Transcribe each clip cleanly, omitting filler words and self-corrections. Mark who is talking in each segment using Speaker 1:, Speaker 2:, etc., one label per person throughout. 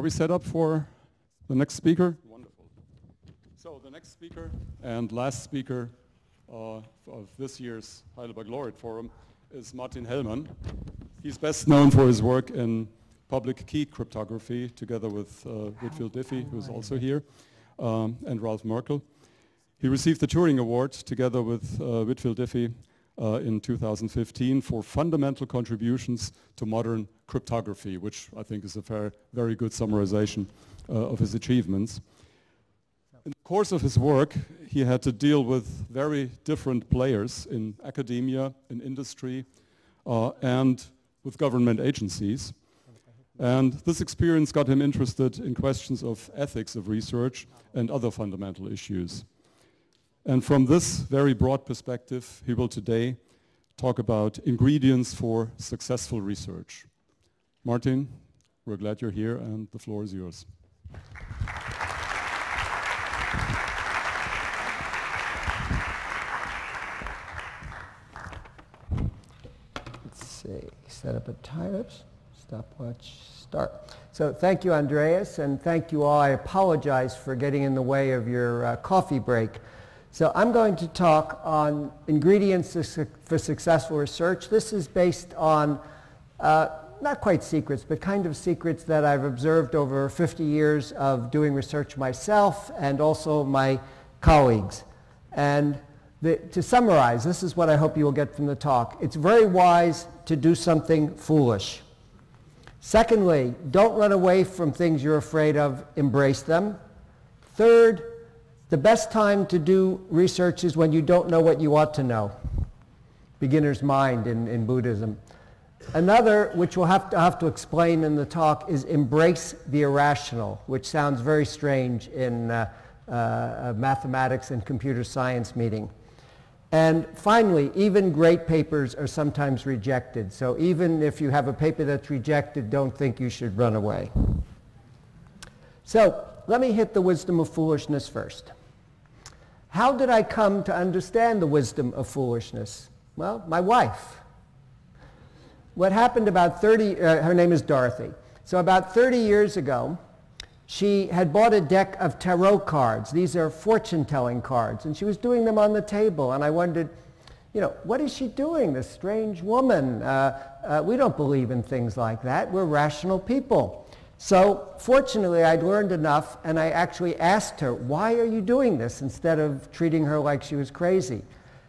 Speaker 1: we set up for the next speaker? Wonderful. So the next speaker and last speaker of this year's Heidelberg Laureate Forum is Martin Hellmann. He's best known for his work in public key cryptography, together with Whitfield Diffie, who's also here, and Ralph Merkle. He received the Turing Award together with Whitfield Diffie in 2015 for fundamental contributions to modern cryptography, which I think is a very good summarization of his achievements. In the course of his work, he had to deal with very different players in academia, in industry, and with government agencies. And this experience got him interested in questions of ethics of research and other fundamental issues. And from this very broad perspective, he will today talk about ingredients for successful research. Martin, we're glad you're here, and the floor is yours.
Speaker 2: Let's see, set up a timer, stopwatch, start. So thank you, Andreas, and thank you all. I apologize for getting in the way of your coffee break. So I'm going to talk on ingredients for successful research. This is based on not quite secrets, but kind of secrets that I've observed over 50 years of doing research myself and also my colleagues. And to summarize, this is what I hope you will get from the talk. It's very wise to do something foolish. Secondly, don't run away from things you're afraid of, embrace them. Third, the best time to do research is when you don't know what you ought to know. Beginner's mind in Buddhism. Another, which we'll have to explain in the talk, is embrace the irrational, which sounds very strange in a mathematics and computer science meeting. And finally, even great papers are sometimes rejected. So even if you have a paper that's rejected, don't think you should run away. So let me hit the wisdom of foolishness first. How did I come to understand the wisdom of foolishness? Well, my wife. What happened about her name is Dorothy. So about 30 years ago, she had bought a deck of tarot cards. These are fortune-telling cards, and she was doing them on the table, and I wondered, you know, what is she doing, this strange woman? We don't believe in things like that. We're rational people. So fortunately, I'd learned enough, and I actually asked her, why are you doing this, instead of treating her like she was crazy?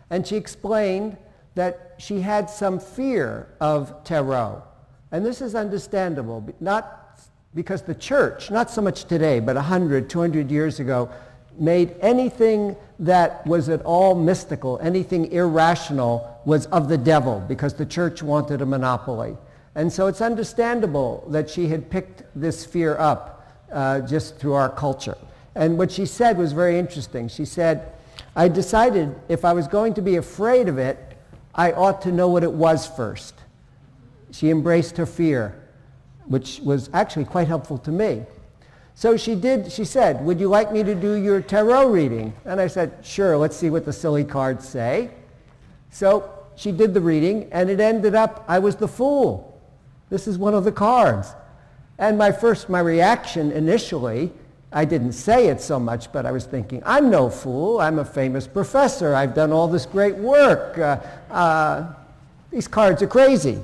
Speaker 2: And she explained that she had some fear of tarot. And this is understandable, not because the church, not so much today, but 100, 200 years ago, made anything that was at all mystical, anything irrational, was of the devil, because the church wanted a monopoly. And so it's understandable that she had picked this fear up just through our culture. And what she said was very interesting. She said, I decided if I was going to be afraid of it, I ought to know what it was first. She embraced her fear, which was actually quite helpful to me. So she said, would you like me to do your tarot reading? And I said, sure, let's see what the silly cards say. So she did the reading, and it ended up, I was the fool. This is one of the cards. And my reaction initially, I didn't say it so much, but I was thinking, I'm no fool. I'm a famous professor. I've done all this great work. These cards are crazy.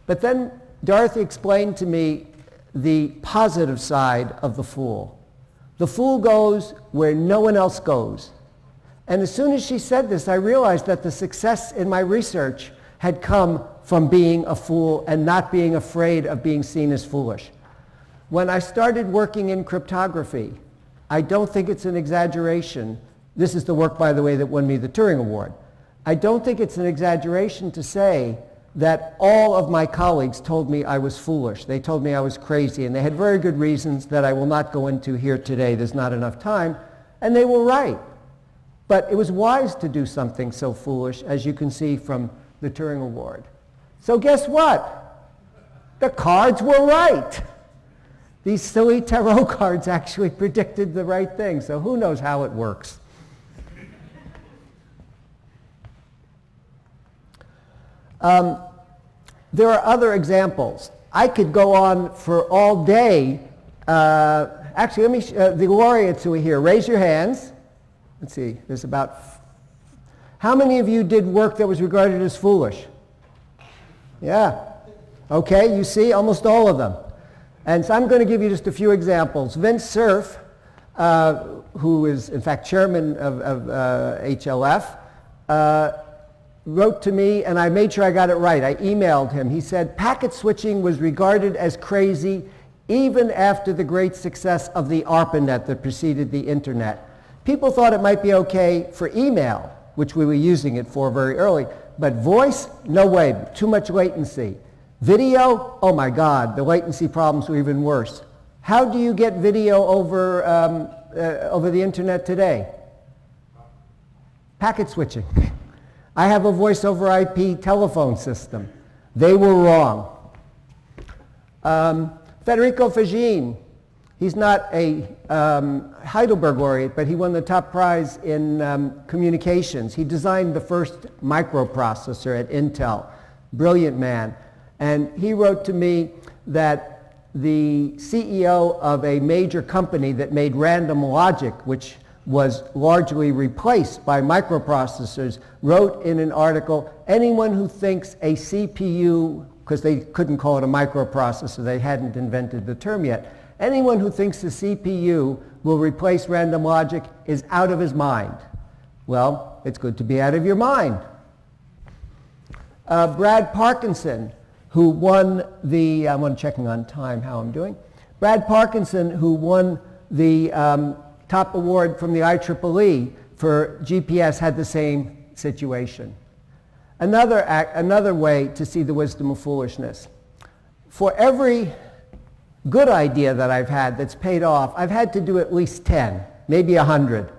Speaker 2: But then Dorothy explained to me the positive side of the fool. The fool goes where no one else goes. And as soon as she said this, I realized that the success in my research had come from being a fool and not being afraid of being seen as foolish. When I started working in cryptography, I don't think it's an exaggeration. This is the work, by the way, that won me the Turing Award. I don't think it's an exaggeration to say that all of my colleagues told me I was foolish. They told me I was crazy, and they had very good reasons that I will not go into here today. There's not enough time, and they were right. But it was wise to do something so foolish, as you can see from the Turing Award. So guess what? The cards were right. These silly tarot cards actually predicted the right thing, so who knows how it works. There are other examples. I could go on for all day actually, let me, the laureates who are here, raise your hands. Let's see, there's about, how many of you did work that was regarded as foolish? Yeah. Okay, you see, almost all of them. And so I'm going to give you just a few examples. Vince Cerf, who is in fact chairman of HLF, wrote to me, and I made sure I got it right. I emailed him. He said, packet switching was regarded as crazy even after the great success of the ARPANET that preceded the internet. People thought it might be okay for email, which we were using it for very early, but voice, no way, too much latency. Video, oh my God, the latency problems were even worse. How do you get video over, over the internet today? Packet switching. I have a voice over IP telephone system. They were wrong. Federico Fagin, he's not a Heidelberg Laureate, but he won the top prize in communications. He designed the first microprocessor at Intel. Brilliant man. And he wrote to me that the CEO of a major company that made random logic, which was largely replaced by microprocessors, wrote in an article, anyone who thinks a CPU, because they couldn't call it a microprocessor, they hadn't invented the term yet, anyone who thinks the CPU will replace random logic is out of his mind. Well, it's good to be out of your mind. Brad Parkinson, who won the, I'm checking on time how I'm doing. Brad Parkinson, who won the top award from the IEEE for GPS, had the same situation. Another way to see the wisdom of foolishness. For every good idea that I've had that's paid off, I've had to do at least 10, maybe 100.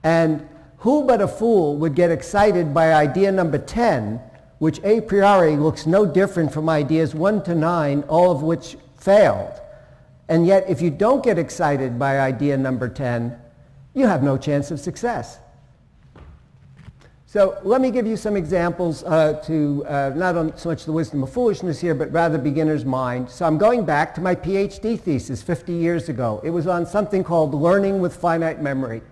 Speaker 2: And who but a fool would get excited by idea number 10, which a priori looks no different from ideas 1 to 9, all of which failed. And yet, if you don't get excited by idea number 10, you have no chance of success. So let me give you some examples to not on so much the wisdom of foolishness here, but rather beginner's mind. So I'm going back to my PhD thesis 50 years ago. It was on something called learning with finite memory.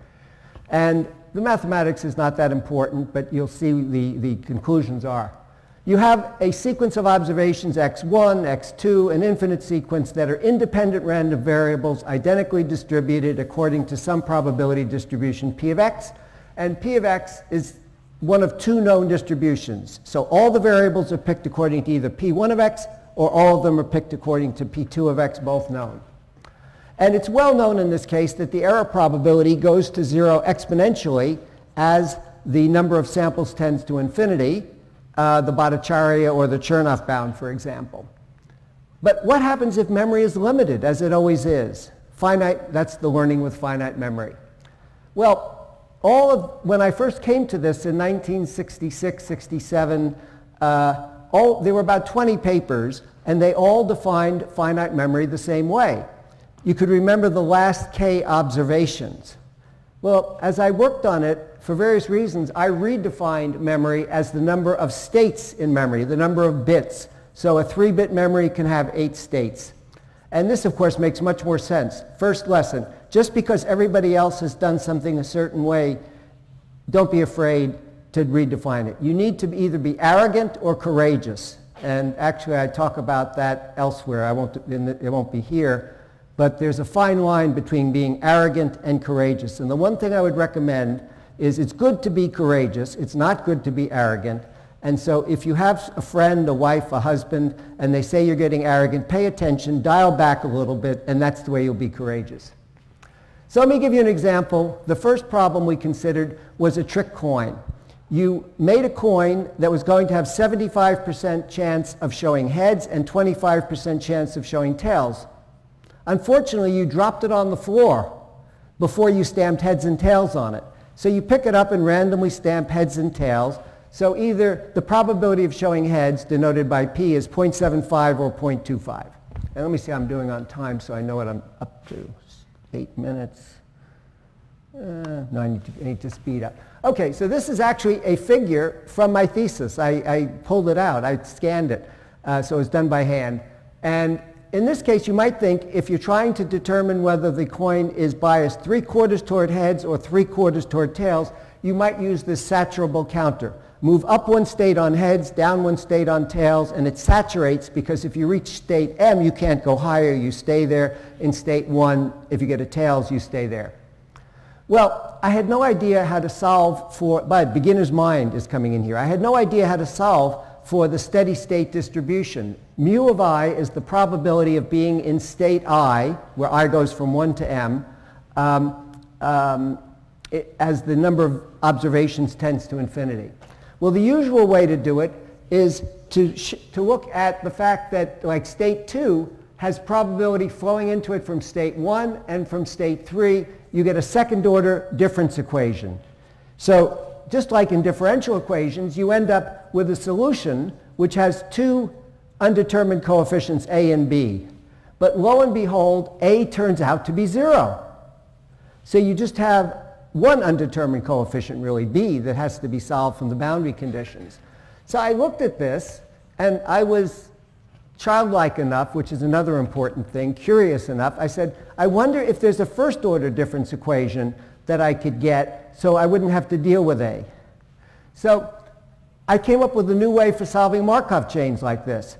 Speaker 2: And the mathematics is not that important, but you'll see the conclusions are. You have a sequence of observations, x1, x2, an infinite sequence that are independent random variables identically distributed according to some probability distribution p of x. And p of x is one of two known distributions. So all the variables are picked according to either p1 of x or all of them are picked according to p2 of x, both known. And it's well known in this case that the error probability goes to 0 exponentially as the number of samples tends to infinity, the Bhattacharya or the Chernoff bound, for example. But what happens if memory is limited, as it always is? Finite, that's the learning with finite memory. Well, when I first came to this in 1966, 67, there were about 20 papers, and they all defined finite memory the same way. You could remember the last K observations. Well, as I worked on it, for various reasons, I redefined memory as the number of states in memory, the number of bits. So a 3-bit memory can have 8 states. And this, of course, makes much more sense. First lesson, just because everybody else has done something a certain way, don't be afraid to redefine it. You need to either be arrogant or courageous. And actually, I talk about that elsewhere. It won't be here. But there's a fine line between being arrogant and courageous. And the one thing I would recommend is it's good to be courageous. It's not good to be arrogant. And so if you have a friend, a wife, a husband, and they say you're getting arrogant, pay attention, dial back a little bit, and that's the way you'll be courageous. So let me give you an example. The first problem we considered was a trick coin. You made a coin that was going to have 75% chance of showing heads and 25% chance of showing tails. Unfortunately, you dropped it on the floor before you stamped heads and tails on it. So you pick it up and randomly stamp heads and tails. So either the probability of showing heads, denoted by P, is 0.75 or 0.25. And let me see how I'm doing on time so I know what I'm up to. 8 minutes. No, I need to speed up. Okay, so this is actually a figure from my thesis. I pulled it out. I scanned it. So it was done by hand. And in this case, you might think if you're trying to determine whether the coin is biased 3/4 toward heads or 3/4 toward tails, you might use this saturable counter. Move up one state on heads, down one state on tails, and it saturates because if you reach state M, you can't go higher, you stay there. In state 1, if you get a tails, you stay there. Well, I had no idea how to solve for, but beginner's mind is coming in here. I had no idea how to solve for the steady state distribution. Mu of I is the probability of being in state I, where I goes from 1 to M, as the number of observations tends to infinity. Well, the usual way to do it is to look at the fact that, like, state 2 has probability flowing into it from state 1, and from state 3 you get a second order difference equation. So just like in differential equations, you end up with a solution which has two undetermined coefficients A and B. But lo and behold, A turns out to be 0. So you just have one undetermined coefficient, really, B, that has to be solved from the boundary conditions. So I looked at this, and I was childlike enough, which is another important thing, curious enough. I said, I wonder if there's a first order difference equation that I could get so I wouldn't have to deal with A. So I came up with a new way for solving Markov chains like this.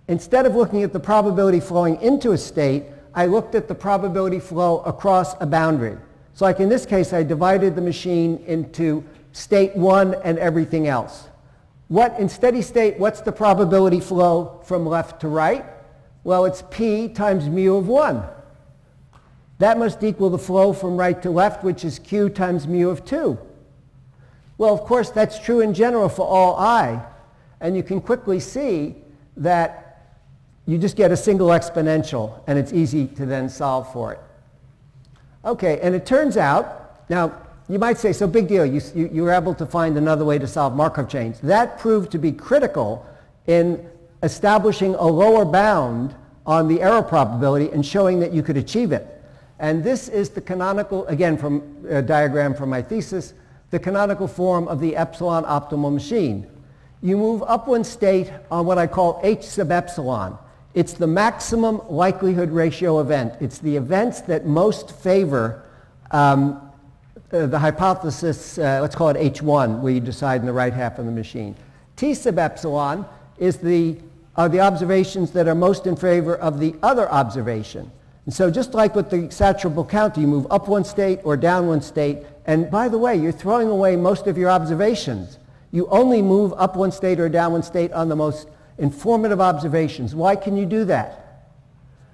Speaker 2: Instead of looking at the probability flowing into a state, I looked at the probability flow across a boundary. So like in this case, I divided the machine into state 1 and everything else. In steady state, what's the probability flow from left to right? Well, it's P times mu of 1. That must equal the flow from right to left, which is Q times mu of 2. Well, of course, that's true in general for all I. And you can quickly see that you just get a single exponential, and it's easy to then solve for it. Okay, and it turns out, now, you might say, so big deal, you were able to find another way to solve Markov chains. That proved to be critical in establishing a lower bound on the error probability and showing that you could achieve it. And this is the canonical, again, from a diagram from my thesis, the canonical form of the epsilon optimal machine. You move up one state on what I call H sub epsilon. It's the maximum likelihood ratio event. It's the events that most favor the hypothesis, let's call it H1, where you decide in the right half of the machine. T sub epsilon is the observations that are most in favor of the other observation. And so just like with the saturable counter, you move up one state or down one state. And by the way, you're throwing away most of your observations. You only move up one state or down one state on the most informative observations. Why can you do that?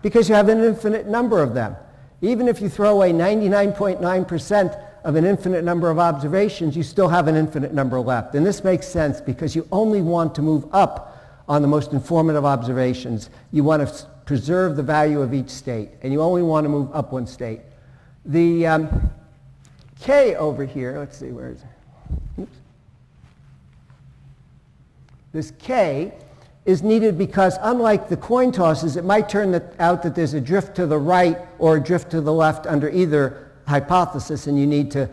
Speaker 2: Because you have an infinite number of them. Even if you throw away 99.9% of an infinite number of observations, you still have an infinite number left. And this makes sense because you only want to move up on the most informative observations. You want to preserve the value of each state, and you only want to move up one state. The K over here, let's see, where is it? Oops. This K is needed because unlike the coin tosses, it might turn out that there's a drift to the right or a drift to the left under either hypothesis, and you need to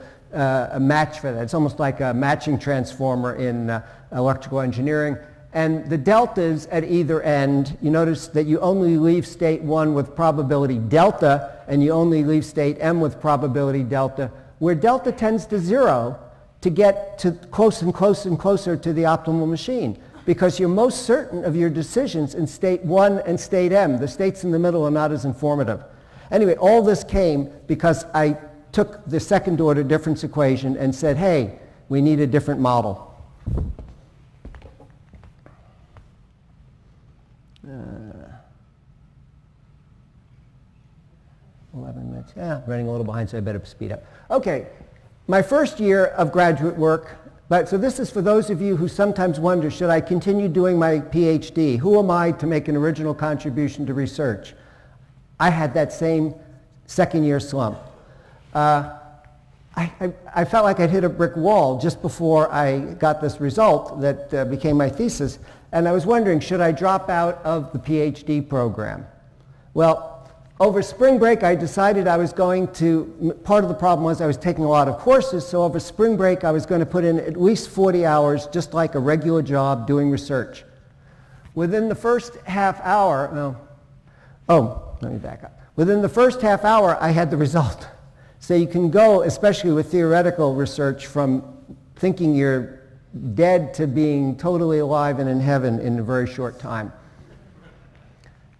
Speaker 2: match for that. It's almost like a matching transformer in electrical engineering. And the deltas at either end, you notice that you only leave state 1 with probability delta, and you only leave state M with probability delta, where delta tends to 0 to get to close and close and closer to the optimal machine, because you're most certain of your decisions in state 1 and state M. The states in the middle are not as informative. Anyway, all this came because I took the second order difference equation and said, hey, we need a different model. 11 minutes. Yeah, running a little behind, so I better speed up. Okay, my first year of graduate work, so this is for those of you who sometimes wonder, should I continue doing my PhD? Who am I to make an original contribution to research? I had that same second year slump. I felt like I'd hit a brick wall just before I got this result that became my thesis, and I was wondering, should I drop out of the PhD program? Well, over spring break, I decided I was going to, part of the problem was I was taking a lot of courses, so over spring break I was going to put in at least 40 hours, just like a regular job, doing research. Within the first half hour, Oh, let me back up. Within the first half hour, I had the result. So you can go, especially with theoretical research, from thinking you're dead to being totally alive and in heaven in a very short time.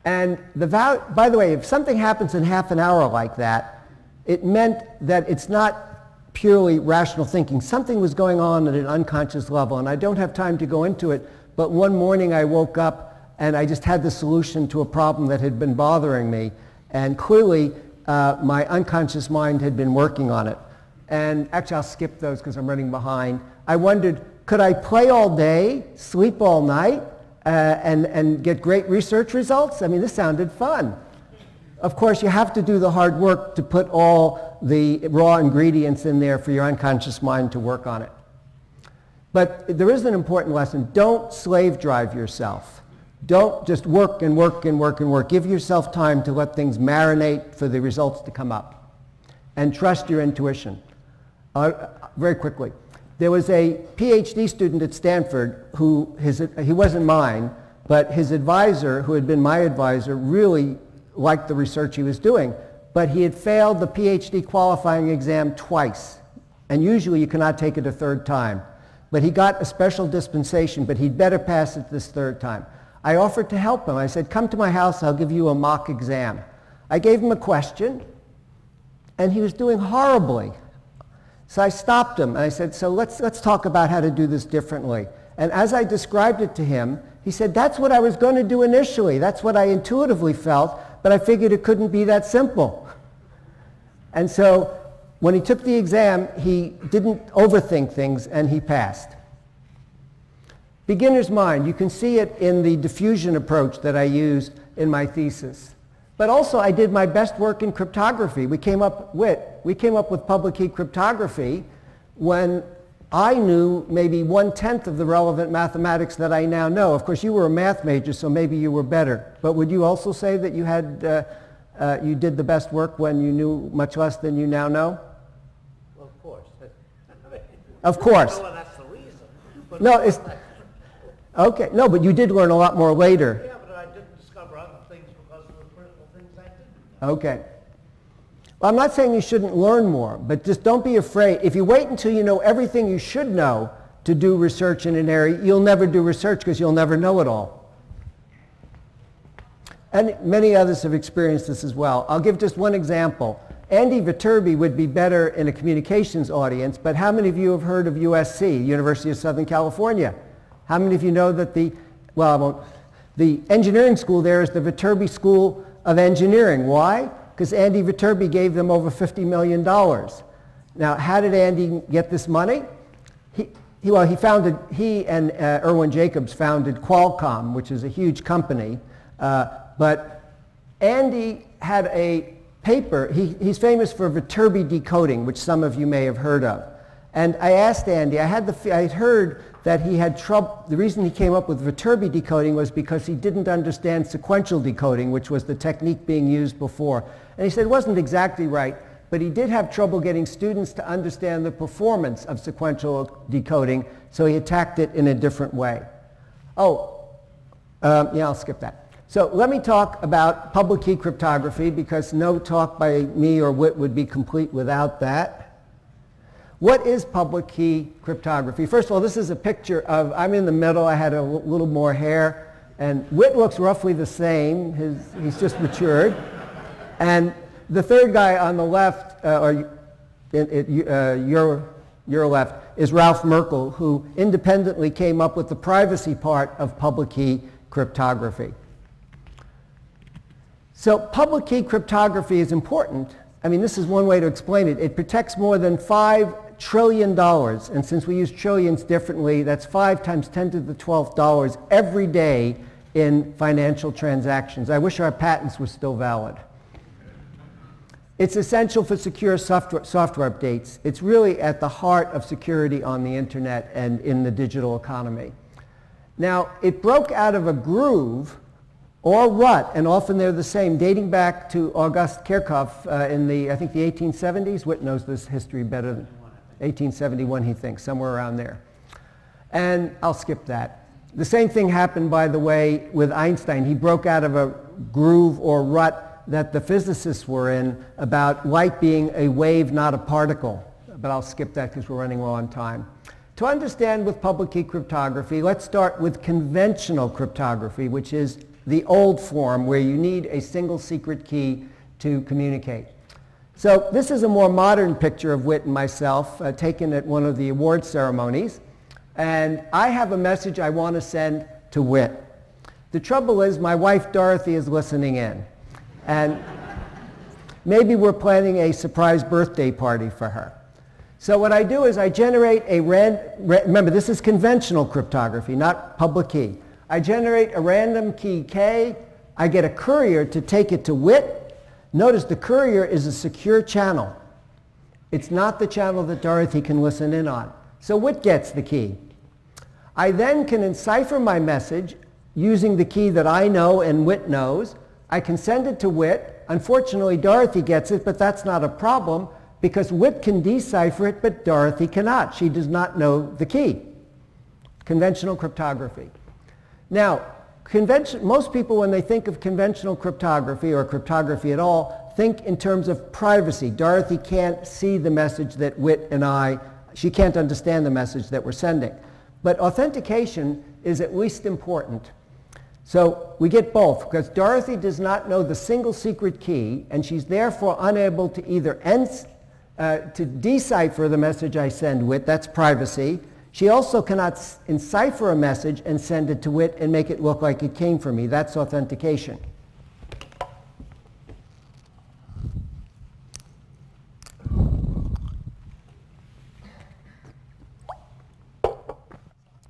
Speaker 2: And by the way, if something happens in half an hour like that, it meant that it's not purely rational thinking. Something was going on at an unconscious level, and I don't have time to go into it, but one morning I woke up and I just had the solution to a problem that had been bothering me, and clearly my unconscious mind had been working on it. And actually I'll skip those because I'm running behind. I wondered, could I play all day, sleep all night, and get great research results? I mean, this sounded fun. Of course, you have to do the hard work to put all the raw ingredients in there for your unconscious mind to work on it. But there is an important lesson. Don't slave drive yourself. Don't just work and work and work and work. Give yourself time to let things marinate for the results to come up. And trust your intuition. Very quickly. There was a PhD student at Stanford who, he wasn't mine, but his advisor, who had been my advisor, really liked the research he was doing. But he had failed the PhD qualifying exam twice. And usually you cannot take it a third time. But he got a special dispensation, but he'd better pass it this third time. I offered to help him. I said, come to my house, I'll give you a mock exam. I gave him a question, and he was doing horribly. So I stopped him, and I said, so let's talk about how to do this differently. And as I described it to him, he said, that's what I was going to do initially. That's what I intuitively felt, but I figured it couldn't be that simple. And so when he took the exam, he didn't overthink things, and he passed. Beginner's mind, you can see it in the diffusion approach that I used in my thesis. But also I did my best work in cryptography. We came up with public key cryptography when I knew maybe 1/10 of the relevant mathematics that I now know. Of course, you were a math major, so maybe you were better. But would you also say that you did the best work when you knew much less than you now know?
Speaker 3: Well, of course.
Speaker 2: Of course.
Speaker 3: Well, that's the reason. But
Speaker 2: No, it's... Okay, no, but you did learn a lot more later.
Speaker 3: yeah, but I didn't discover other things because of the critical things I didn't.
Speaker 2: Okay. Well, I'm not saying you shouldn't learn more, but just don't be afraid. If you wait until you know everything you should know to do research in an area, you'll never do research because you'll never know it all. And many others have experienced this as well. I'll give just one example. Andy Viterbi would be better in a communications audience, but how many of you have heard of USC, University of Southern California? How many of you know that the engineering school there is the Viterbi School of Engineering? Why? Because Andy Viterbi gave them over $50 million. Now, how did Andy get this money? He and Irwin Jacobs founded Qualcomm, which is a huge company. But Andy had a paper. He's famous for Viterbi decoding, which some of you may have heard of. And I asked Andy, I had heard that he had trouble. The reason he came up with Viterbi decoding was because he didn't understand sequential decoding, which was the technique being used before. And he said it wasn't exactly right, but he did have trouble getting students to understand the performance of sequential decoding, so he attacked it in a different way. Yeah, I'll skip that. So let me talk about public key cryptography, because no talk by me or Whit would be complete without that. What is public key cryptography? First of all, this is a picture of, I'm in the middle, I had a little more hair, and Whit looks roughly the same, he's just matured. And the third guy on the left, your left, is Ralph Merkle, who independently came up with the privacy part of public key cryptography. So public key cryptography is important. I mean, this is one way to explain it. It protects more than $5 trillion, and since we use trillions differently, that's 5 times 10 to the 12th dollars every day in financial transactions. I wish our patents were still valid. It's essential for secure software updates. It's really at the heart of security on the internet and in the digital economy. Now, it broke out of a groove or rut, and often they're the same, dating back to August Kirchhoff in I think the 1870s. Whit knows this history better than 1871, he thinks, somewhere around there. And I'll skip that. The same thing happened, by the way, with Einstein. He broke out of a groove or rut that the physicists were in about light being a wave, not a particle. But I'll skip that because we're running low on time. To understand with public key cryptography, let's start with conventional cryptography, which is the old form where you need a single secret key to communicate. So this is a more modern picture of Whit and myself taken at one of the award ceremonies. And I have a message I want to send to Whit. The trouble is my wife Dorothy is listening in. And maybe we're planning a surprise birthday party for her. So what I do is I generate a remember this is conventional cryptography, not public key. I generate a random key K. I get a courier to take it to Whit. Notice the courier is a secure channel. It's not the channel that Dorothy can listen in on. So Whit gets the key. I then can encipher my message using the key that I know and Whit knows. I can send it to Whit. Unfortunately, Dorothy gets it, but that's not a problem because Whit can decipher it, but Dorothy cannot. She does not know the key. Conventional cryptography. Now, most people, when they think of conventional cryptography or cryptography at all, think in terms of privacy. Dorothy can't see the message that Whit and she can't understand the message that we're sending. But authentication is at least important. So we get both, because Dorothy does not know the single secret key, and she's therefore unable to either to decipher the message I send Whit, that's privacy. She also cannot encipher a message and send it to Whit and make it look like it came from me. That's authentication.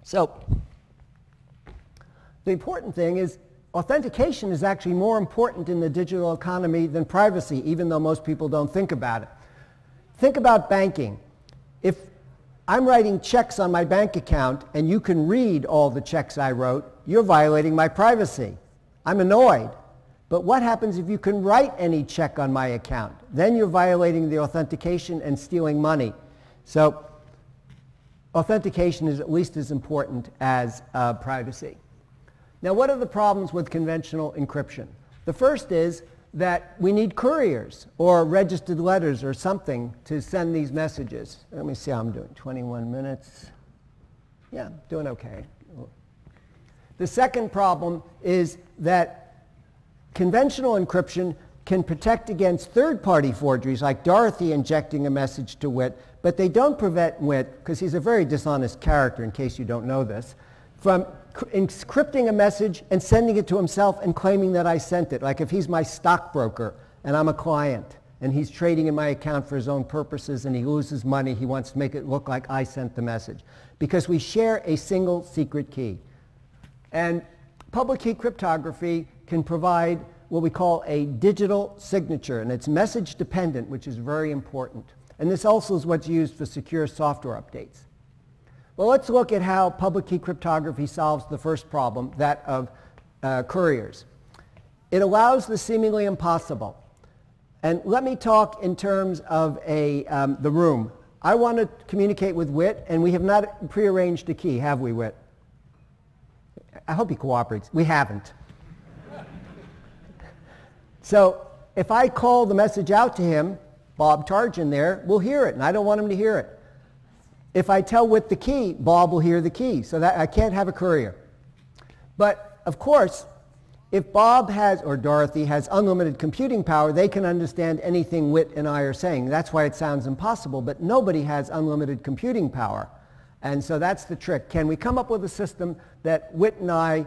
Speaker 2: So the important thing is authentication is actually more important in the digital economy than privacy, even though most people don't think about it. Think about banking. If I'm writing checks on my bank account and you can read all the checks I wrote, you're violating my privacy. I'm annoyed. But what happens if you can write any check on my account? Then you're violating the authentication and stealing money. So authentication is at least as important as privacy. Now, what are the problems with conventional encryption? The first is that we need couriers or registered letters or something to send these messages. Let me see how I'm doing. 21 minutes. Yeah, I'm doing okay. The second problem is that conventional encryption can protect against third-party forgeries, like Dorothy injecting a message to Whit, but they don't prevent Whit, because he's a very dishonest character, in case you don't know this, from encrypting a message and sending it to himself and claiming that I sent it. Like if he's my stockbroker and I'm a client and he's trading in my account for his own purposes and he loses money, he wants to make it look like I sent the message. Because we share a single secret key. And public key cryptography can provide what we call a digital signature, and it's message dependent, which is very important. And this also is what's used for secure software updates. Well, let's look at how public key cryptography solves the first problem, that of couriers. It allows the seemingly impossible. And let me talk in terms of the room. I want to communicate with Whit, and we have not prearranged a key, have we, Whit? I hope he cooperates. We haven't. So if I call the message out to him, Bob Tarjan there, will hear it, and I don't want him to hear it. If I tell Whit the key, Bob will hear the key, so that I can't have a courier. But of course, if Bob has, or Dorothy has unlimited computing power, they can understand anything Whit and I are saying. That's why it sounds impossible, but nobody has unlimited computing power. And so that's the trick. Can we come up with a system that Whit and I,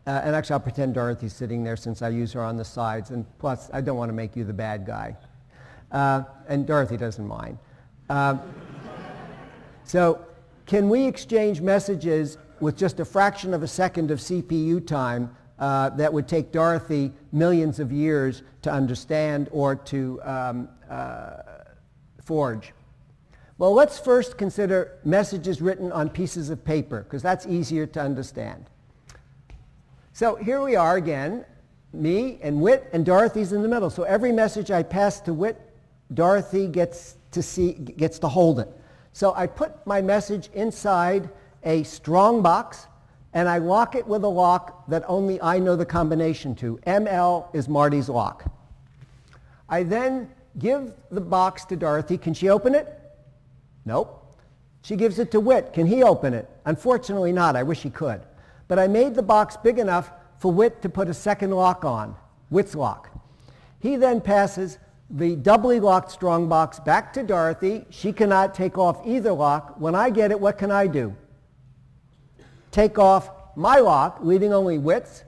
Speaker 2: and actually I'll pretend Dorothy's sitting there since I use her on the sides, and plus I don't want to make you the bad guy. And Dorothy doesn't mind. So can we exchange messages with just a fraction of a second of CPU time that would take Dorothy millions of years to understand or to forge? Well, let's first consider messages written on pieces of paper, because that's easier to understand. So here we are again, me and Whit, and Dorothy's in the middle. So every message I pass to Whit, Dorothy gets to hold it. So I put my message inside a strong box, and I lock it with a lock that only I know the combination to. ML is Marty's lock. I then give the box to Dorothy. Can she open it? Nope. She gives it to Whit. Can he open it? Unfortunately not. I wish he could. But I made the box big enough for Whit to put a second lock on, Whit's lock. He then passes the doubly locked strong box back to Dorothy. She cannot take off either lock. When I get it, what can I do? Take off my lock, leaving only Whit's.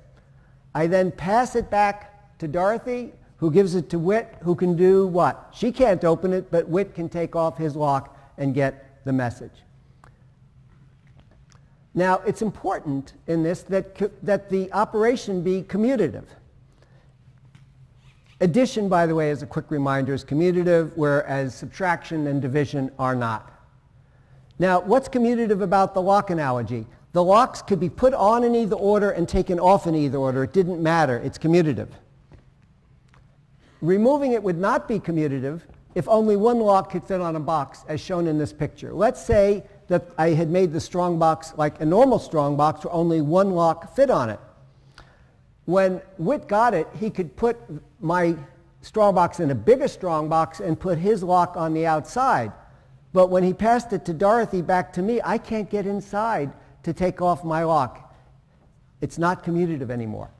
Speaker 2: I then pass it back to Dorothy, who gives it to Whit, who can do what? She can't open it, but Whit can take off his lock and get the message. Now, it's important in this that the operation be commutative. Addition, by the way, as a quick reminder, is commutative, whereas subtraction and division are not. Now, what's commutative about the lock analogy? The locks could be put on in either order and taken off in either order. It didn't matter. It's commutative. Removing it would not be commutative if only one lock could fit on a box, as shown in this picture. Let's say that I had made the strong box like a normal strong box where only one lock fit on it. When Whit got it, he could put my strong box in a bigger strong box and put his lock on the outside. But when he passed it to Dorothy back to me, I can't get inside to take off my lock. It's not commutative anymore.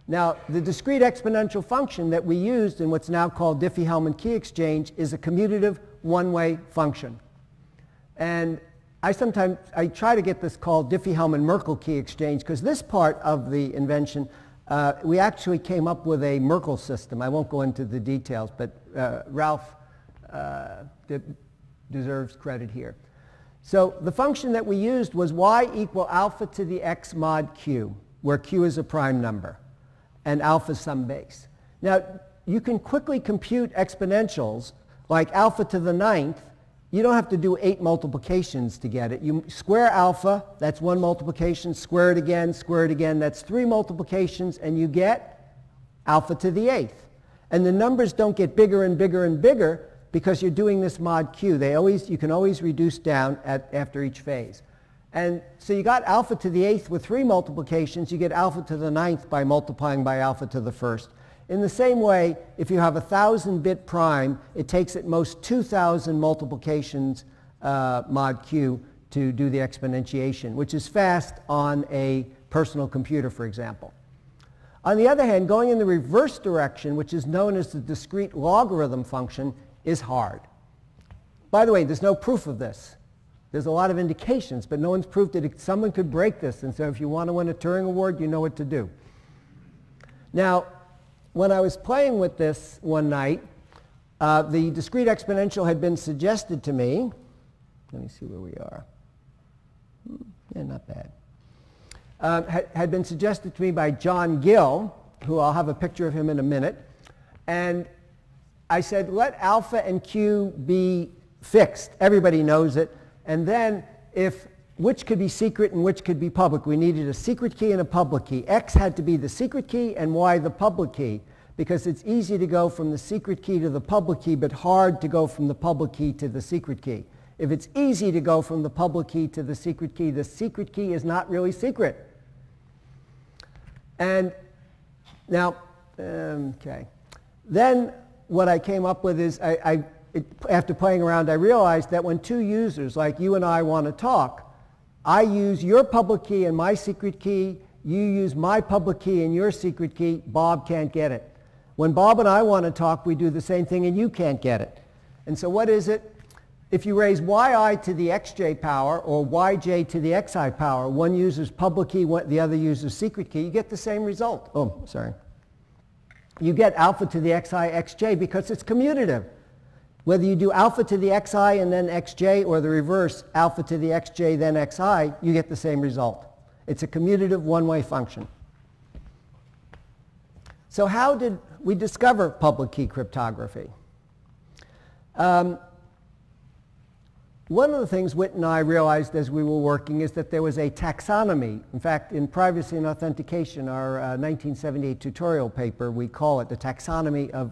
Speaker 2: Now, the discrete exponential function that we used in what's now called Diffie-Hellman Key Exchange is a commutative one-way function. And I try to get this called Diffie-Hellman-Merkle Key Exchange because this part of the invention, we actually came up with a Merkle system. I won't go into the details, but Ralph deserves credit here. So the function that we used was y equal alpha to the x mod q, where q is a prime number and alpha is some base. Now, you can quickly compute exponentials like alpha to the 9th. You don't have to do 8 multiplications to get it. You square alpha, that's 1 multiplication, square it again, that's 3 multiplications, and you get alpha to the 8th. And the numbers don't get bigger and bigger and bigger because you're doing this mod q. You can always reduce down after each phase. And so you got alpha to the 8th with 3 multiplications. You get alpha to the 9th by multiplying by alpha to the 1st. In the same way, if you have a 1,000-bit prime, it takes at most 2,000 multiplications mod q to do the exponentiation, which is fast on a personal computer, for example. On the other hand, going in the reverse direction, which is known as the discrete logarithm function, is hard. By the way, there's no proof of this. There's a lot of indications, but no one's proved that someone could break this. And so if you want to win a Turing Award, you know what to do. Now, when I was playing with this one night, the discrete exponential had been suggested to me. Let me see where we are. Yeah, not bad. Had been suggested to me by John Gill, who I'll have a picture of him in a minute. And I said, let alpha and q be fixed. Everybody knows it. And then which could be secret and which could be public. We needed a secret key and a public key. X had to be the secret key and Y the public key, because it's easy to go from the secret key to the public key, but hard to go from the public key to the secret key. If it's easy to go from the public key to the secret key is not really secret. And now, okay. Then what I came up with is, after playing around, I realized that when two users like you and I want to talk, I use your public key and my secret key, you use my public key and your secret key, Bob can't get it. When Bob and I want to talk, we do the same thing and you can't get it. And so what is it? If you raise yi to the xj power or yj to the xi power, one user's public key, the other user's secret key, you get the same result. Oh, sorry. You get alpha to the xi xj because it's commutative. Whether you do alpha to the xi and then xj or the reverse, alpha to the xj then xi, you get the same result. It's a commutative one-way function. So how did we discover public key cryptography? One of the things Whit and I realized as we were working is that there was a taxonomy. In fact, in Privacy and Authentication, our 1978 tutorial paper, we call it the taxonomy of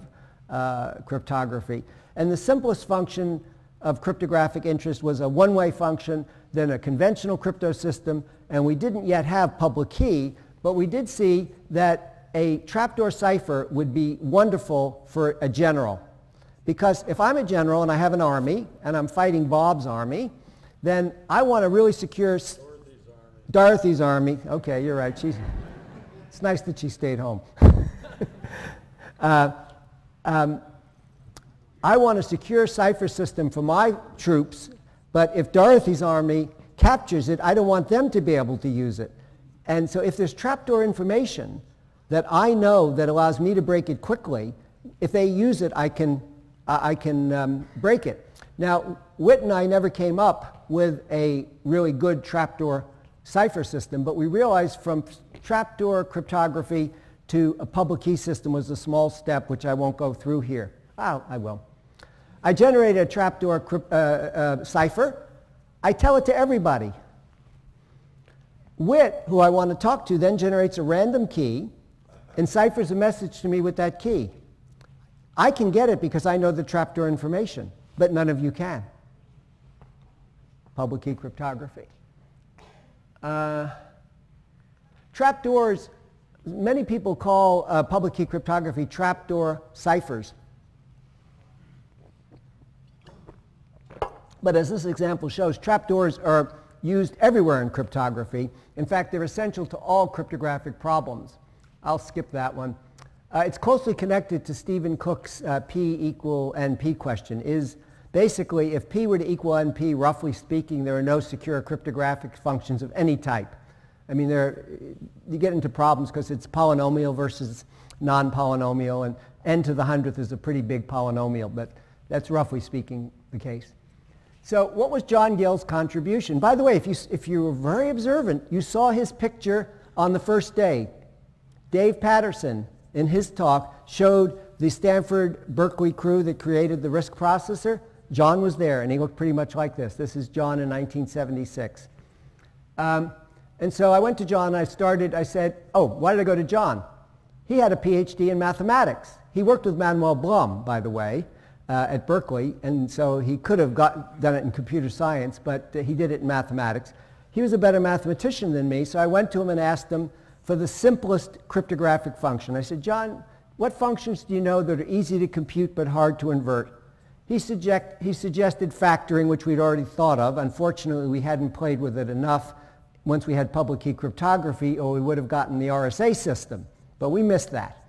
Speaker 2: cryptography. And the simplest function of cryptographic interest was a one-way function than a conventional crypto system, and we didn't yet have public key, but we did see that a trapdoor cipher would be wonderful for a general. Because if I'm a general and I have an army, and I'm fighting Bob's army, then I want to really secure Dorothy's army. Okay, you're right. It's nice that she stayed home. I want a secure cipher system for my troops, but if Dorothy's army captures it, I don't want them to be able to use it. And so if there's trapdoor information that I know that allows me to break it quickly, if they use it, I can break it. Now, Witt and I never came up with a really good trapdoor cipher system, but we realized from trapdoor cryptography to a public key system was a small step, which I won't go through here. I will. I generated a trapdoor cipher. I tell it to everybody. Witt, who I want to talk to, then generates a random key and ciphers a message to me with that key. I can get it because I know the trapdoor information, but none of you can. Public key cryptography. Trapdoors, many people call public key cryptography trapdoor ciphers. But as this example shows, trapdoors are used everywhere in cryptography. In fact, they're essential to all cryptographic problems. I'll skip that one. It's closely connected to Stephen Cook's P equal NP question. Is basically, if P were to equal NP, roughly speaking, there are no secure cryptographic functions of any type. I mean, you get into problems because it's polynomial versus non-polynomial, and n to the 100th is a pretty big polynomial, but that's roughly speaking the case. So what was John Gill's contribution? By the way, if you were very observant, you saw his picture on the first day. Dave Patterson, in his talk, showed the Stanford Berkeley crew that created the RISC processor. John was there, and he looked pretty much like this. This is John in 1976. And so I went to John, and I said, oh, why did I go to John? He had a PhD in mathematics. He worked with Manuel Blum, by the way, at Berkeley, and so he could have done it in computer science, but he did it in mathematics. He was a better mathematician than me, so I went to him and asked him for the simplest cryptographic function. I said, John, what functions do you know that are easy to compute but hard to invert? He suggested factoring, which we'd already thought of. Unfortunately, we hadn't played with it enough once we had public key cryptography, or we would have gotten the RSA system, but we missed that.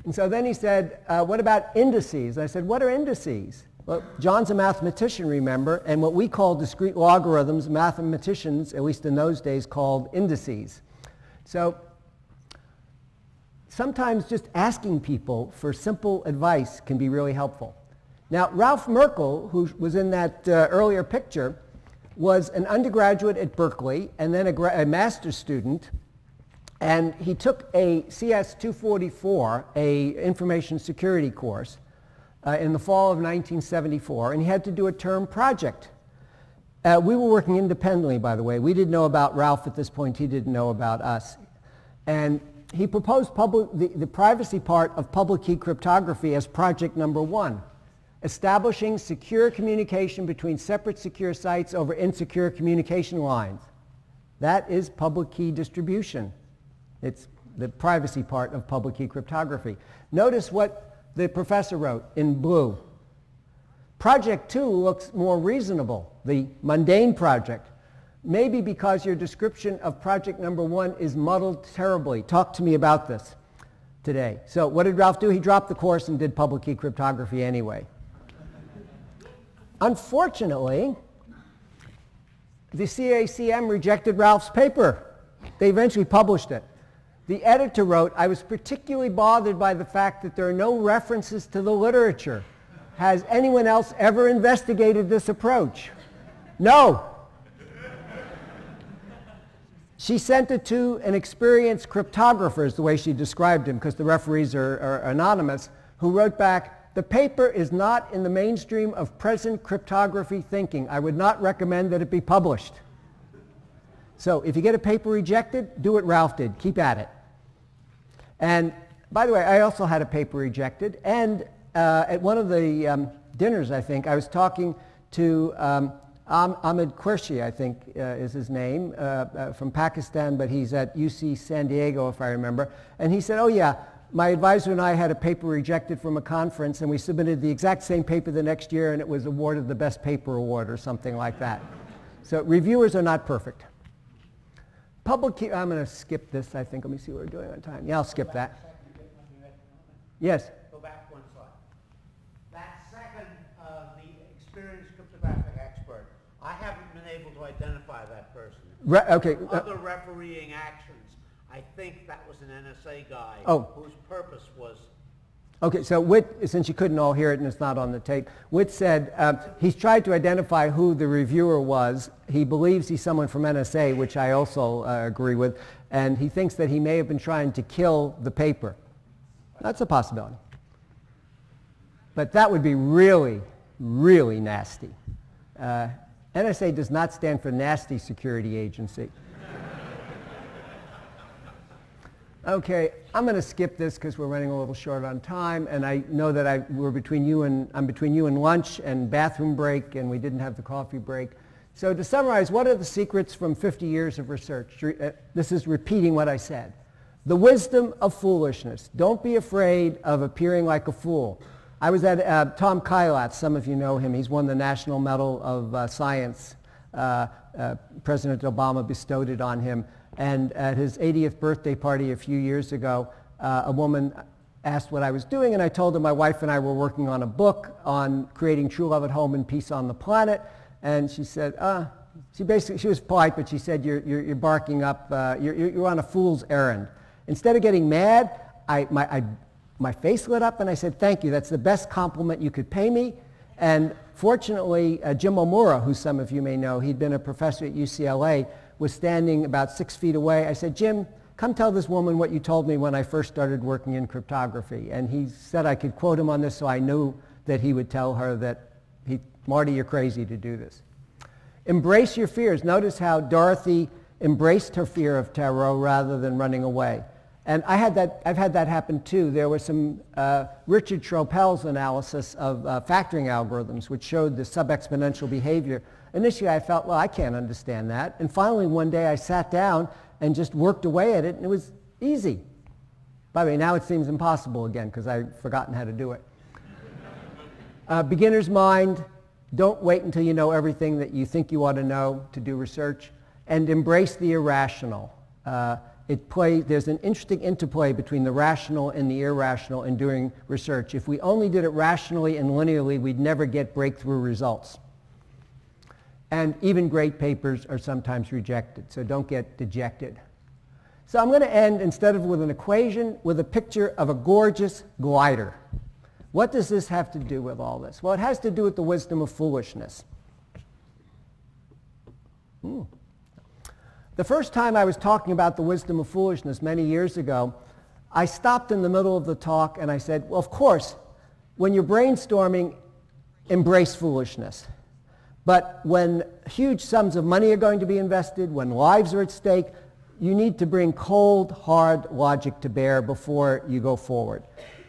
Speaker 2: And so then he said, what about indices? I said, what are indices? Well, John's a mathematician, remember, and what we call discrete logarithms, mathematicians, at least in those days, called indices. So sometimes just asking people for simple advice can be really helpful. Now, Ralph Merkle, who was in that earlier picture, was an undergraduate at Berkeley and then a master's student. And he took a CS 244, a information security course, in the fall of 1974, and he had to do a term project. We were working independently, by the way. We didn't know about Ralph at this point. He didn't know about us. And he proposed the privacy part of public key cryptography as project number 1, establishing secure communication between separate secure sites over insecure communication lines. That is public key distribution. It's the privacy part of public key cryptography. Notice what the professor wrote in blue. Project 2 looks more reasonable, the mundane project. Maybe because your description of project number 1 is muddled terribly. Talk to me about this today. So what did Ralph do? He dropped the course and did public key cryptography anyway. Unfortunately, the CACM rejected Ralph's paper. They eventually published it. The editor wrote, I was particularly bothered by the fact that there are no references to the literature. Has anyone else ever investigated this approach? No. She sent it to an experienced cryptographer, is the way she described him, because the referees are anonymous, who wrote back, the paper is not in the mainstream of present cryptography thinking. I would not recommend that it be published. So if you get a paper rejected, do what Ralph did. Keep at it. And by the way, I also had a paper rejected. And at one of the dinners, I think, I was talking to Ahmed Qureshi, I think, is his name, from Pakistan, but he's at UC San Diego, if I remember. And he said, oh yeah, my advisor and I had a paper rejected from a conference, and we submitted the exact same paper the next year, and it was awarded the best paper award or something like that. So reviewers are not perfect. Public key, I'm going to skip this, I think. Let me see what we're doing on time. Yeah, I'll skip that. Yes?
Speaker 3: Go back one slide. That second, the experienced cryptographic expert, I haven't been able to identify that person.
Speaker 2: Okay.
Speaker 3: Other refereeing actions, I think that was an NSA guy whose purpose was...
Speaker 2: Okay, so Whit, since you couldn't all hear it and it's not on the tape, Whit said he's tried to identify who the reviewer was. He believes he's someone from NSA, which I also agree with, and he thinks that he may have been trying to kill the paper. That's a possibility. But that would be really, really nasty. NSA does not stand for Nasty Security Agency. Okay, I'm going to skip this because we're running a little short on time, and I know that I'm between you and lunch and bathroom break, and we didn't have the coffee break. So to summarize, what are the secrets from 50 years of research? This is repeating what I said. The wisdom of foolishness. Don't be afraid of appearing like a fool. I was at Tom Kailath, some of you know him. He's won the National Medal of Science. President Obama bestowed it on him. And at his 80th birthday party a few years ago, a woman asked what I was doing, and I told her my wife and I were working on a book on creating true love at home and peace on the planet. And she said, she was polite, but she said, you're barking up, you're on a fool's errand. Instead of getting mad, my face lit up and I said, thank you, that's the best compliment you could pay me. And fortunately, Jim Omura, who some of you may know, he'd been a professor at UCLA, was standing about 6 feet away. I said, Jim, come tell this woman what you told me when I first started working in cryptography. And he said I could quote him on this, so I knew that he would tell her that, Marty, you're crazy to do this. Embrace your fears. Notice how Dorothy embraced her fear of tarot rather than running away. And I've had that happen too. There was some Richard Tropel's analysis of factoring algorithms, which showed the sub-exponential behavior. Initially, I felt, well, I can't understand that. And finally, one day, I sat down and just worked away at it, and it was easy. By the way, now it seems impossible again, because I've forgotten how to do it. Beginner's mind, don't wait until you know everything that you think you ought to know to do research, and embrace the irrational. There's an interesting interplay between the rational and the irrational in doing research. If we only did it rationally and linearly, we'd never get breakthrough results. And even great papers are sometimes rejected, so don't get dejected. So I'm going to end, instead of with an equation, with a picture of a gorgeous glider. What does this have to do with all this? Well, it has to do with the wisdom of foolishness. The first time I was talking about the wisdom of foolishness many years ago, I stopped in the middle of the talk and I said, well, of course, when you're brainstorming, embrace foolishness. But when huge sums of money are going to be invested, when lives are at stake, you need to bring cold, hard logic to bear before you go forward.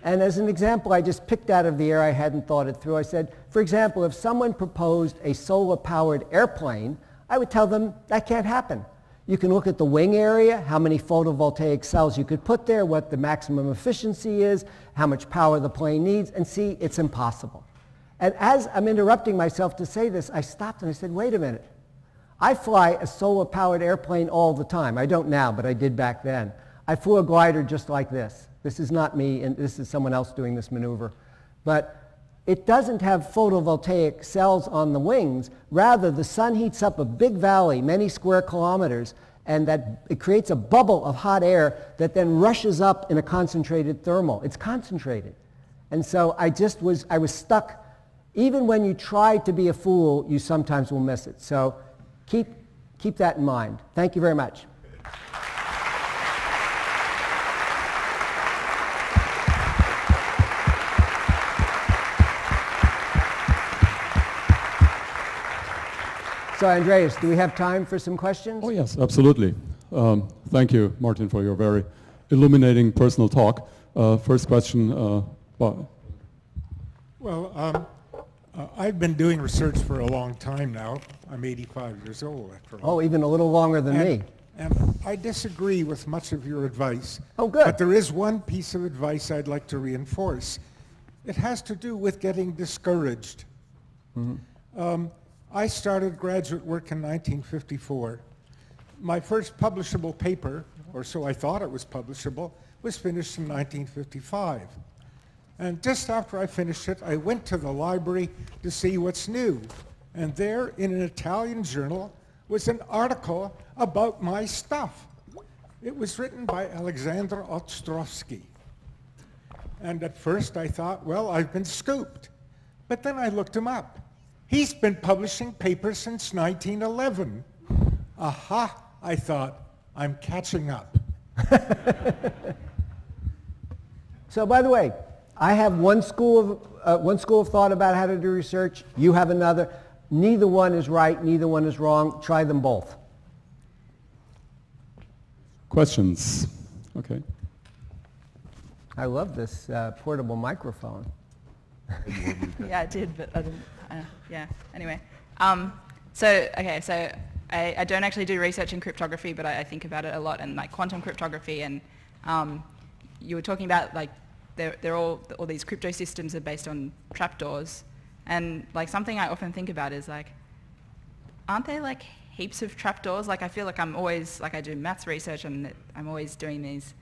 Speaker 2: And as an example, I just picked out of the air, I hadn't thought it through. I said, for example, if someone proposed a solar-powered airplane, I would tell them that can't happen. You can look at the wing area, how many photovoltaic cells you could put there, what the maximum efficiency is, how much power the plane needs, and see, it's impossible. And as I'm interrupting myself to say this, I stopped and I said, wait a minute. I fly a solar-powered airplane all the time. I don't now, but I did back then. I flew a glider just like this. This is not me, and this is someone else doing this maneuver. But it doesn't have photovoltaic cells on the wings. Rather, the sun heats up a big valley, many square kilometers, and it creates a bubble of hot air that then rushes up in a concentrated thermal. It's concentrated. And so I was stuck. Even when you try to be a fool, you sometimes will miss it. So keep that in mind. Thank you very much. So Andreas, do we have time for some questions?
Speaker 1: Oh yes, absolutely. Thank you, Martin, for your very illuminating personal talk. First question, Bob.
Speaker 4: Well, I've been doing research for a long time now. I'm 85 years old after all.
Speaker 2: Oh, even a little longer than me.
Speaker 4: And I disagree with much of your advice.
Speaker 2: Oh, good.
Speaker 4: But there is one piece of advice I'd like to reinforce. It has to do with getting discouraged. I started graduate work in 1954. My first publishable paper, or so I thought it was publishable, was finished in 1955. And just after I finished it, I went to the library to see what's new. And there, in an Italian journal, was an article about my stuff. It was written by Alexander Ostrowski. And at first I thought, well, I've been scooped. But then I looked him up. He's been publishing papers since 1911. Aha, I thought, I'm catching up.
Speaker 2: So by the way, I have one school of thought about how to do research. You have another. Neither one is right, neither one is wrong. Try them both.
Speaker 1: Questions? Okay.
Speaker 2: I love this portable microphone.
Speaker 5: Yeah, I did, but I didn't. Yeah. Anyway, so I don't actually do research in cryptography, but I think about it a lot, and like quantum cryptography, and you were talking about like they're all these crypto systems are based on trapdoors, and like something I often think about is like, aren't there like heaps of trapdoors? Like I feel like I'm always like I do maths research, and I'm always doing these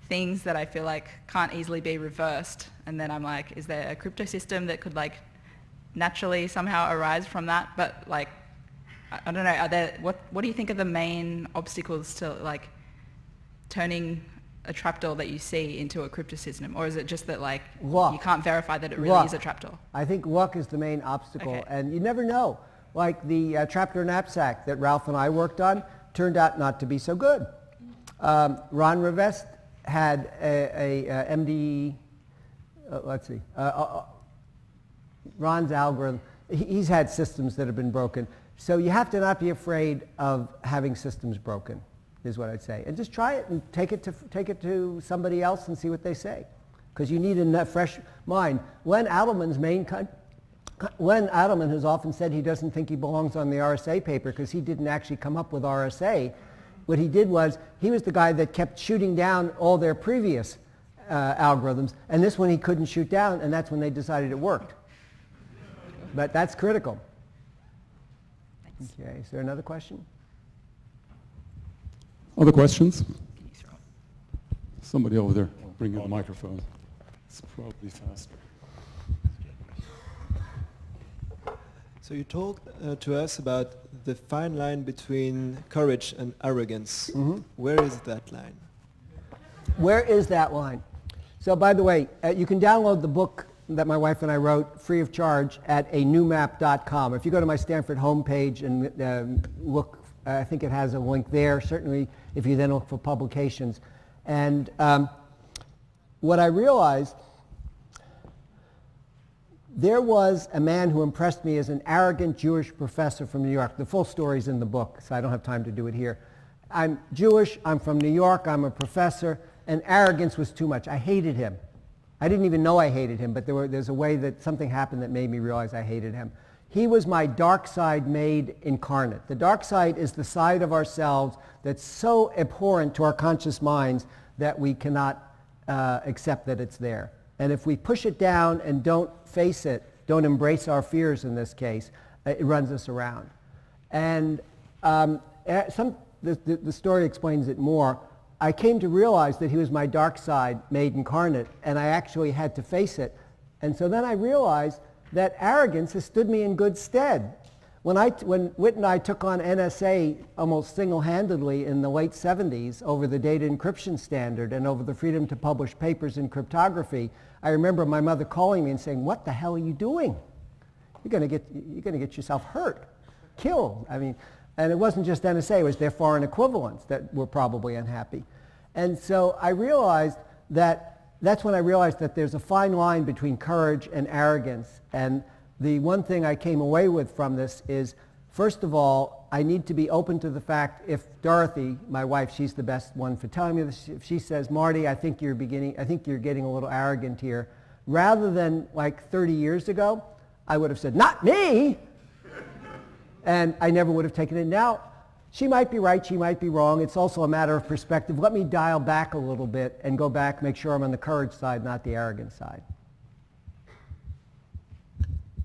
Speaker 5: things that I feel like can't easily be reversed, and then I'm like, is there a crypto system that could like naturally somehow arise from that? But like, I don't know, are there, what do you think are the main obstacles to like turning a trapdoor that you see into a crypto system? Or is it just that like
Speaker 2: Luck.
Speaker 5: you can't verify that it really
Speaker 2: Luck.
Speaker 5: is a trapdoor?
Speaker 2: I think luck is the main obstacle,
Speaker 5: Okay.
Speaker 2: and you never know. Like the trapdoor knapsack that Ralph and I worked on turned out not to be so good. Ron Rivest had a MD, let's see, Ron's algorithm. He's had systems that have been broken. So you have to not be afraid of having systems broken, is what I'd say. And just try it and take it to somebody else and see what they say. Because you need a fresh mind. Len Adelman has often said he doesn't think he belongs on the RSA paper because he didn't actually come up with RSA. What he did was, he was the guy that kept shooting down all their previous algorithms, and this one he couldn't shoot down, and that's when they decided it worked. But that's critical. Okay, is there another question?
Speaker 1: Other questions? Somebody over there, bring in the microphone. It's probably faster.
Speaker 6: So you talked to us about the fine line between courage and arrogance. Where is that line?
Speaker 2: Where is that line? So by the way, you can download the book that my wife and I wrote free of charge at anewmap.com. If you go to my Stanford homepage and look, I think it has a link there, certainly if you then look for publications. And what I realized, there was a man who impressed me as an arrogant Jewish professor from New York. The full story's in the book, so I don't have time to do it here. I'm Jewish, I'm from New York, I'm a professor, and arrogance was too much. I hated him. I didn't even know I hated him, but there's a way that something happened that made me realize I hated him. He was my dark side made incarnate. The dark side is the side of ourselves that's so abhorrent to our conscious minds that we cannot accept that it's there. And if we push it down and don't face it, don't embrace our fears in this case, it runs us around. And the story explains it more. I came to realize that he was my dark side made incarnate, and I actually had to face it. And so then I realized that arrogance has stood me in good stead. When Whit and I took on NSA almost single-handedly in the late 70s over the data encryption standard and over the freedom to publish papers in cryptography, I remember my mother calling me and saying, "What the hell are you doing? You're going to get yourself hurt, killed." I mean, and it wasn't just NSA, it was their foreign equivalents that were probably unhappy. And so I realized that's when I realized that there's a fine line between courage and arrogance. And the one thing I came away with from this is, first of all, I need to be open to the fact if Dorothy, my wife, she's the best one for telling me this, if she says, "Marty, I think you're getting a little arrogant here," rather than like 30 years ago, I would have said, not me! And I never would have taken it. Now, she might be right, she might be wrong. It's also a matter of perspective. Let me dial back a little bit and go back, make sure I'm on the courage side, not the arrogance side.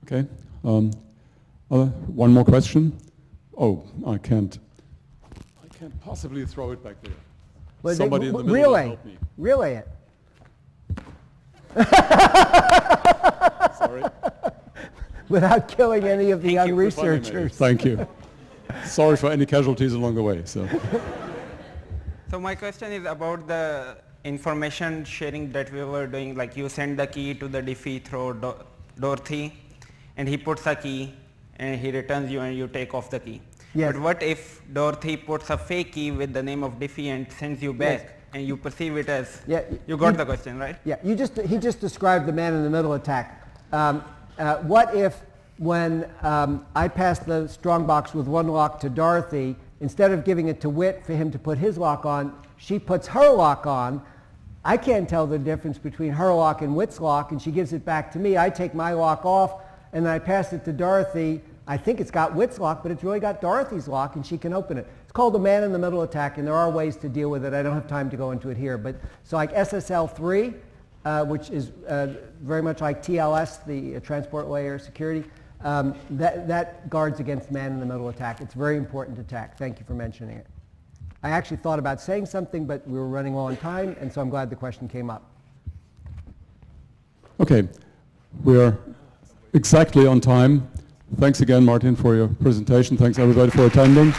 Speaker 1: Okay. One more question. Oh, I can't possibly throw it back there.
Speaker 2: Well,
Speaker 1: Somebody in the middle will help me.
Speaker 2: Relay it.
Speaker 1: Sorry.
Speaker 2: Without killing any of the young
Speaker 1: Funny,
Speaker 2: researchers.
Speaker 1: Thank you. Sorry for any casualties along the way. So
Speaker 7: my question is about the information sharing that we were doing. Like you send the key to the Diffie through Dorothy, and he puts a key, and he returns you, and you take off the key.
Speaker 2: Yes.
Speaker 7: But what if Dorothy puts a fake key with the name of Diffie and sends you back,
Speaker 2: Yes.
Speaker 7: and you perceive it as,
Speaker 2: Yeah,
Speaker 7: you got the question, right?
Speaker 2: Yeah, he just described the man-in-the-middle attack. What if when I pass the strongbox with one lock to Dorothy, instead of giving it to Whit for him to put his lock on, she puts her lock on. I can't tell the difference between her lock and Whit's lock, and she gives it back to me. I take my lock off, and then I pass it to Dorothy. I think it's got Whit's lock, but it's really got Dorothy's lock, and she can open it. It's called the man-in-the-middle attack, and there are ways to deal with it. I don't have time to go into it here. But so like SSL3, which is very much like TLS, the transport layer security, that guards against man-in-the-middle attack. It's a very important attack. Thank you for mentioning it. I actually thought about saying something, but we were running low on time, and so I'm glad the question came up.
Speaker 1: okay, we're exactly on time. Thanks again, Martin, for your presentation. Thanks everybody for attending.